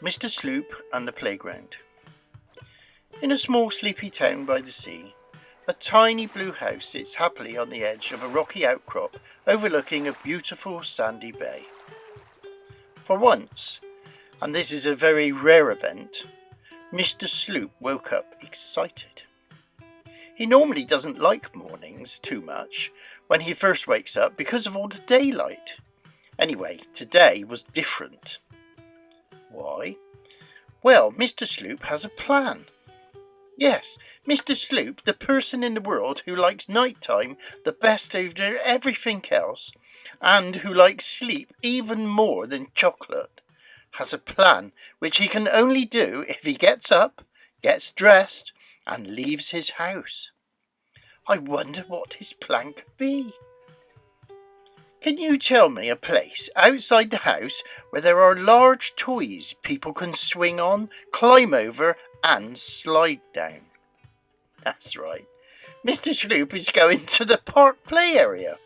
Mr. Sloop and the Playground. In a small sleepy town by the sea, a tiny blue house sits happily on the edge of a rocky outcrop overlooking a beautiful sandy bay. For once, and this is a very rare event, Mr. Sloop woke up excited. He normally doesn't like mornings too much when he first wakes up because of all the daylight. Anyway, today was different. Why? Well, Mr. Sloop has a plan. Yes, Mr. Sloop, the person in the world who likes nighttime the best over everything else, and who likes sleep even more than chocolate, has a plan which he can only do if he gets up, gets dressed, and leaves his house. I wonder what his plan could be. Can you tell me a place outside the house where there are large toys people can swing on, climb over, and slide down? That's right. Mr. Sloop is going to the park play area,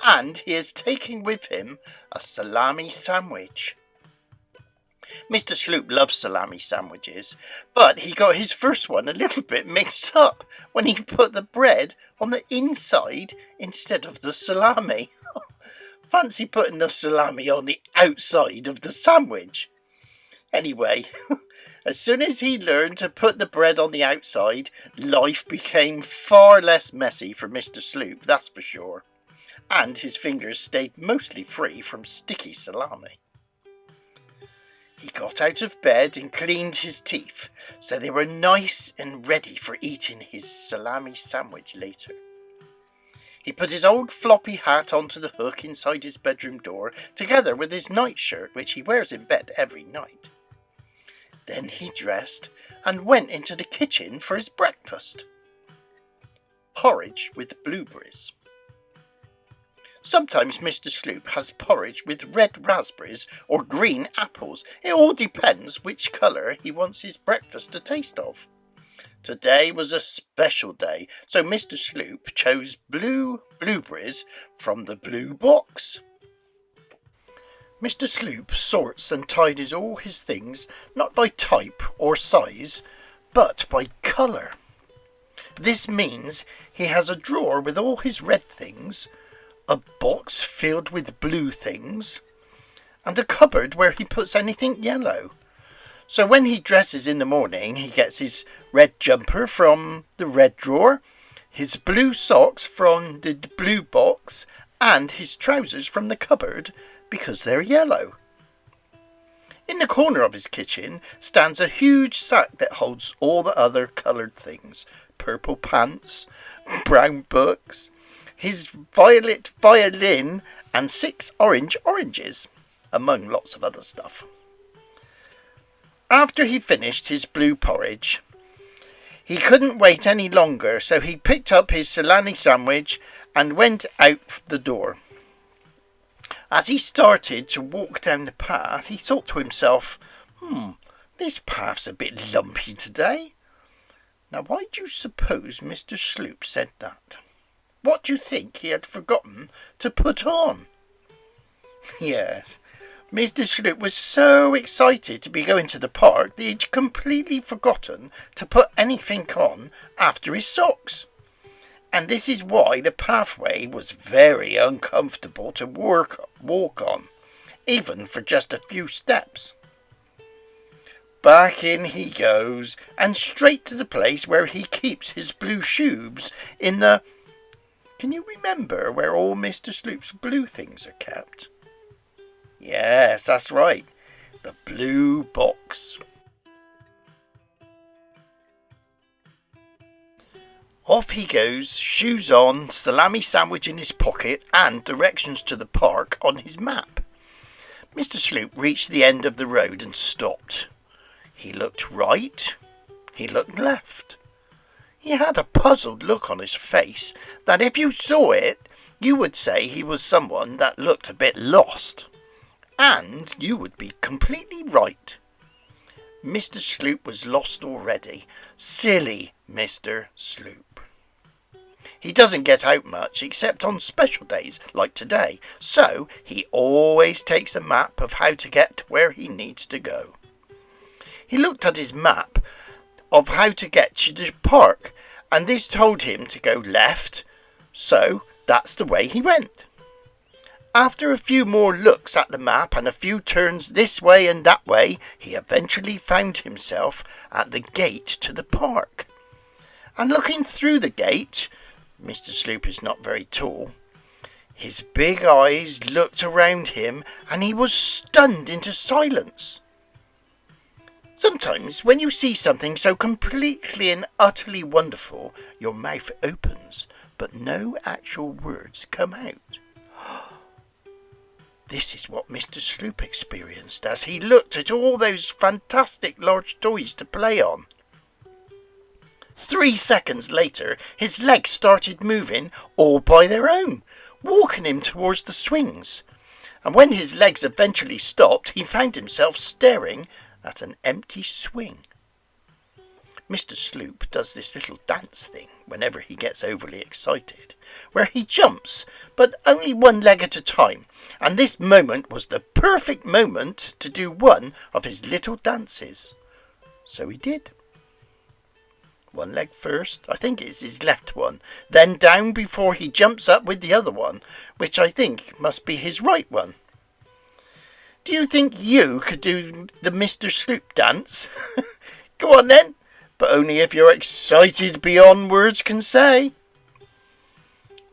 and he is taking with him a salami sandwich. Mr. Sloop loves salami sandwiches, but he got his first one a little bit mixed up when he put the bread on the inside instead of the salami. Fancy putting the salami on the outside of the sandwich. Anyway, as soon as he learned to put the bread on the outside, life became far less messy for Mr. Sloop, that's for sure. And his fingers stayed mostly free from sticky salami. He got out of bed and cleaned his teeth, so they were nice and ready for eating his salami sandwich later. He put his old floppy hat onto the hook inside his bedroom door, together with his nightshirt, which he wears in bed every night. Then he dressed and went into the kitchen for his breakfast. Porridge with blueberries. Sometimes Mr. Sloop has porridge with red raspberries or green apples. It all depends which colour he wants his breakfast to taste of. Today was a special day, so Mr. Sloop chose blue blueberries from the blue box. Mr. Sloop sorts and tidies all his things not by type or size, but by colour. This means he has a drawer with all his red things, a box filled with blue things, and a cupboard where he puts anything yellow. So when he dresses in the morning, he gets his red jumper from the red drawer, his blue socks from the blue box, and his trousers from the cupboard because they're yellow. In the corner of his kitchen stands a huge sack that holds all the other coloured things: purple pants, brown books, his violet violin, and 6 oranges, among lots of other stuff. After he finished his blue porridge, he couldn't wait any longer, so he picked up his salami sandwich and went out the door. As he started to walk down the path, he thought to himself, this path's a bit lumpy today. Now, why do you suppose Mr. Sloop said that? What do you think he had forgotten to put on? Yes, Mr. Sloop was so excited to be going to the park that he'd completely forgotten to put anything on after his socks. And this is why the pathway was very uncomfortable to walk on, even for just a few steps. Back in he goes, and straight to the place where he keeps his blue shoes in the... Can you remember where all Mr. Sloop's blue things are kept? Yes, that's right. The blue box. Off he goes, shoes on, salami sandwich in his pocket, and directions to the park on his map. Mr. Sloop reached the end of the road and stopped. He looked right. He looked left. He had a puzzled look on his face that if you saw it, you would say he was someone that looked a bit lost. And you would be completely right. Mr. Sloop was lost already. Silly Mr. Sloop. He doesn't get out much except on special days like today, so he always takes a map of how to get to where he needs to go. He looked at his map of how to get to the park, and this told him to go left, so that's the way he went. After a few more looks at the map and a few turns this way and that way, he eventually found himself at the gate to the park. And looking through the gate, Mr. Sloop is not very tall, his big eyes looked around him and he was stunned into silence. Sometimes when you see something so completely and utterly wonderful, your mouth opens, but no actual words come out. This is what Mr. Sloop experienced as he looked at all those fantastic large toys to play on. 3 seconds later, his legs started moving all by their own, walking him towards the swings. And when his legs eventually stopped, he found himself staring at an empty swing. Mr. Sloop does this little dance thing whenever he gets overly excited, where he jumps, but only one leg at a time, and this moment was the perfect moment to do one of his little dances. So he did. One leg first, I think it's his left one, then down before he jumps up with the other one, which I think must be his right one. Do you think you could do the Mr. Sloop dance? Go on then, but only if you're excited beyond words can say.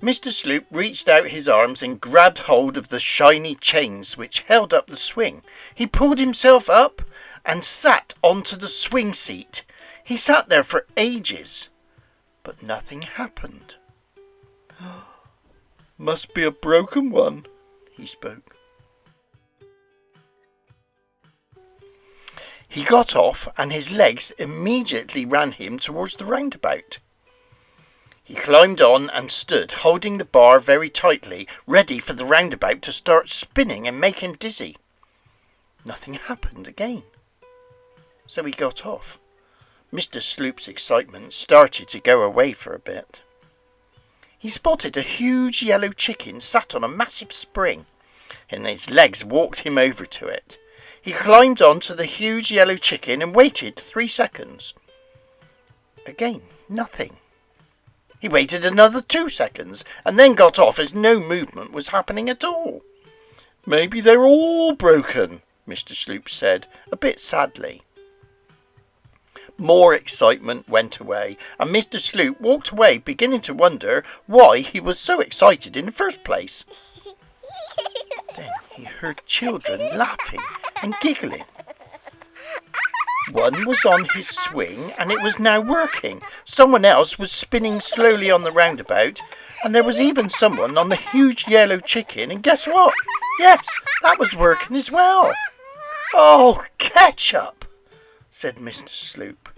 Mr. Sloop reached out his arms and grabbed hold of the shiny chains which held up the swing. He pulled himself up and sat onto the swing seat. He sat there for ages, but nothing happened. Must be a broken one, he spoke. He got off and his legs immediately ran him towards the roundabout. He climbed on and stood, holding the bar very tightly, ready for the roundabout to start spinning and make him dizzy. Nothing happened again. So he got off. Mr. Sloop's excitement started to go away for a bit. He spotted a huge yellow chicken sat on a massive spring, and his legs walked him over to it. He climbed onto the huge yellow chicken and waited 3 seconds. Again, nothing. He waited another 2 seconds and then got off as no movement was happening at all. Maybe they're all broken, Mr. Sloop said, a bit sadly. More excitement went away, and Mr. Sloop walked away beginning to wonder why he was so excited in the first place. Then he heard children laughing and giggling. One was on his swing and it was now working. Someone else was spinning slowly on the roundabout, and there was even someone on the huge yellow chicken, and guess what? Yes, that was working as well. Oh, ketchup, said Mr. Sloop.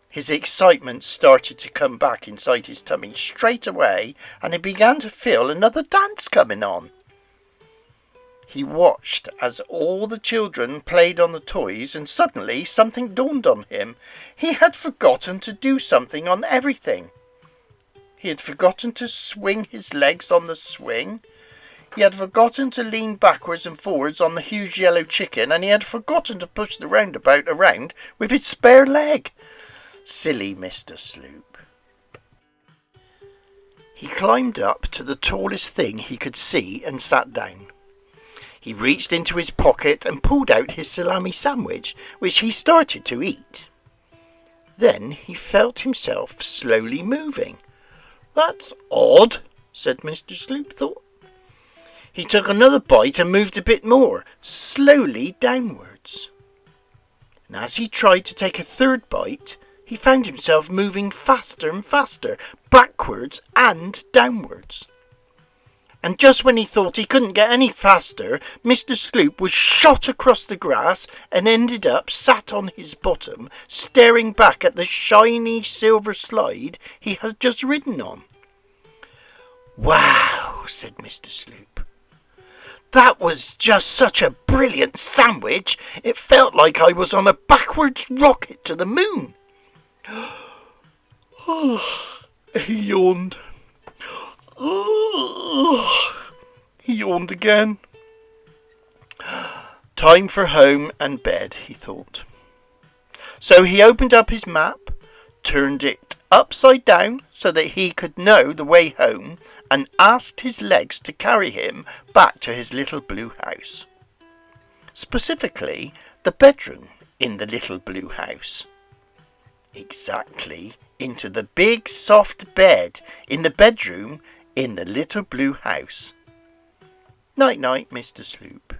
His excitement started to come back inside his tummy straight away, and he began to feel another dance coming on. He watched as all the children played on the toys, and suddenly something dawned on him. He had forgotten to do something on everything. He had forgotten to swing his legs on the swing. He had forgotten to lean backwards and forwards on the huge yellow chicken, and he had forgotten to push the roundabout around with his spare leg. Silly Mr. Sloop. He climbed up to the tallest thing he could see and sat down. He reached into his pocket and pulled out his salami sandwich, which he started to eat. Then he felt himself slowly moving. That's odd, said Mr. Sloop thought. He took another bite and moved a bit more, slowly downwards. And as he tried to take a third bite, he found himself moving faster and faster, backwards and downwards. And just when he thought he couldn't get any faster, Mr. Sloop was shot across the grass and ended up sat on his bottom, staring back at the shiny silver slide he had just ridden on. Wow, said Mr. Sloop. That was just such a brilliant sandwich. It felt like I was on a backwards rocket to the moon. He yawned. He yawned again. Time for home and bed, he thought. So he opened up his map, turned it upside down so that he could know the way home, and asked his legs to carry him back to his little blue house. Specifically, the bedroom in the little blue house. Exactly into the big soft bed in the bedroom in the little blue house. Night-night, Mr. Sloop.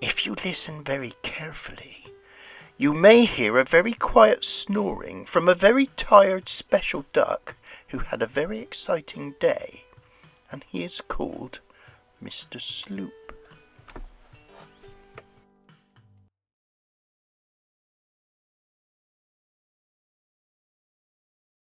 If you listen very carefully, you may hear a very quiet snoring from a very tired special duck who had a very exciting day, and he is called Mr. Sloop.